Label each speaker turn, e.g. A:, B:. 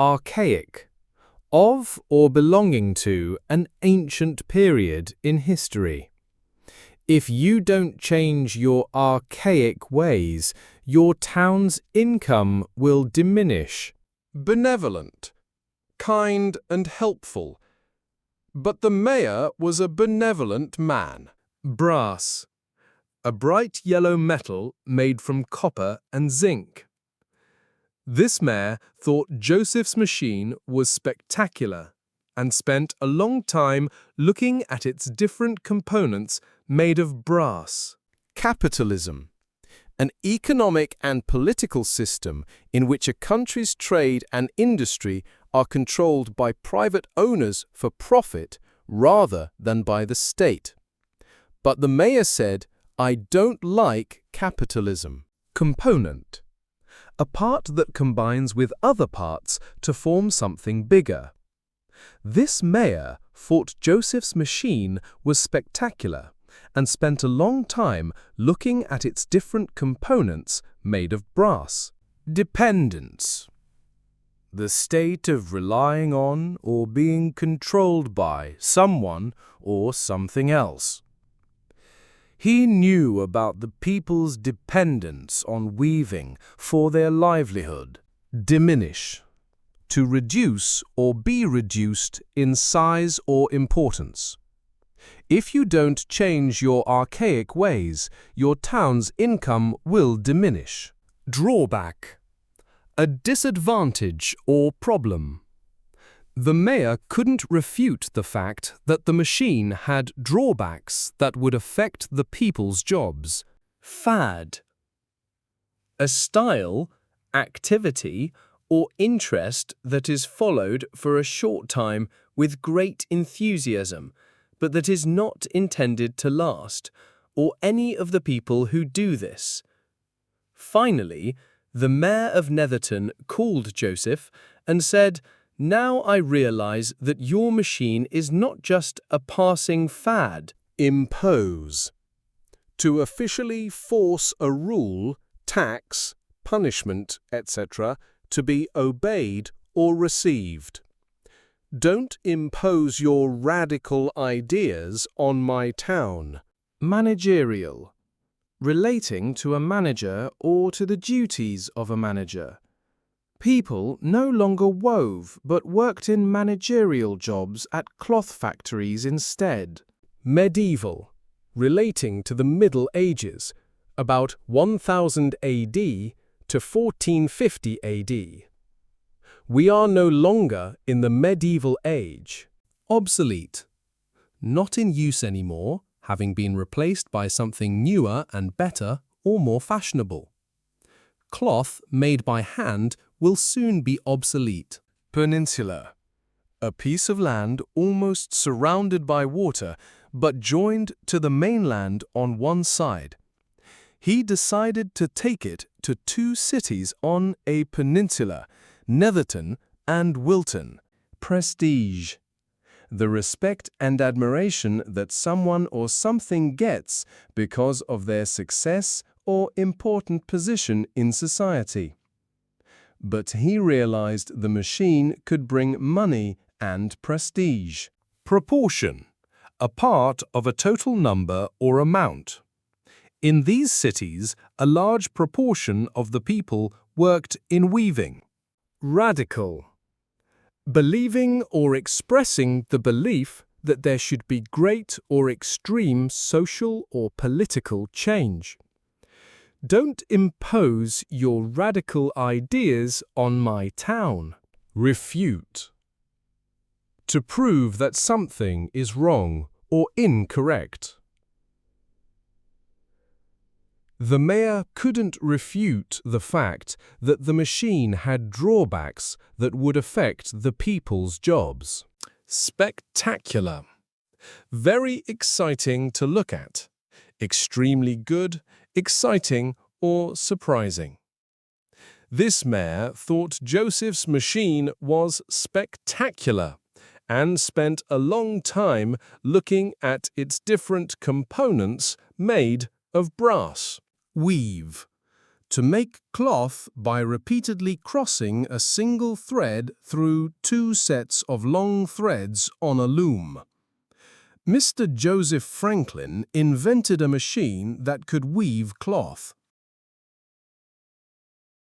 A: archaic, of or belonging to an ancient period in history. If you don't change your archaic ways, your town's income will diminish.
B: Benevolent, kind and helpful. But the mayor was a benevolent man.
A: Brass, a bright yellow metal made from copper and zinc. This mayor thought Joseph's machine was spectacular and spent a long time looking at its different components made of brass.
B: Capitalism, an economic and political system in which a country's trade and industry are controlled by private owners for profit rather than by the state. But the mayor said, "I don't like capitalism."
A: Component, a part that combines with other parts to form something bigger. This mayor thought Joseph's machine was spectacular and spent a long time looking at its different components made of brass. Dependence, the state of relying on or being controlled by someone or something else. He knew about the people's dependence on weaving for their livelihood. Diminish, to reduce or be reduced in size or importance. If you don't change your archaic ways, your town's income will diminish. Drawback, a disadvantage or problem. The mayor couldn't refute the fact that the machine had drawbacks that would affect the people's jobs. Fad, a style, activity, or interest that is followed for a short time with great enthusiasm, but that is not intended to last, or any of the people who do this. Finally, the mayor of Netherton called Joseph and said, "Now I realize that your machine is not just a passing fad."
B: Impose, to officially force a rule, tax, punishment, etc., to be obeyed or received. Don't impose your radical ideas on my town.
A: Managerial, relating to a manager or to the duties of a manager. People no longer wove but worked in managerial jobs at cloth factories instead.
B: Medieval, relating to the Middle Ages, about 1000 AD to 1450 AD. We are no longer in the medieval age.
A: Obsolete, not in use anymore, having been replaced by something newer and better or more fashionable. Cloth made by hand will soon be obsolete.
B: Peninsula, a piece of land almost surrounded by water but joined to the mainland on one side. He decided to take it to two cities on a peninsula, Netherton and Wilton.
A: Prestige,
B: the respect and admiration that someone or something gets because of their success or important position in society. But he realized the machine could bring money and prestige.
A: Proportion, a part of a total number or amount. In these cities, a large proportion of the people worked in weaving. Radical, believing or expressing the belief that there should be great or extreme social or political change. Don't impose your radical ideas on my town.
B: Refute,
A: To prove that something is wrong or incorrect. The mayor couldn't refute the fact that the machine had drawbacks that would affect the people's jobs.
B: Spectacular, very exciting to look at, extremely good, exciting, or surprising. This mayor thought Joseph's machine was spectacular and spent a long time looking at its different components made of brass.
A: Weave,
C: to make cloth by repeatedly crossing a single thread through two sets of long threads on a loom. Mr. Joseph Franklin invented a machine that could weave cloth.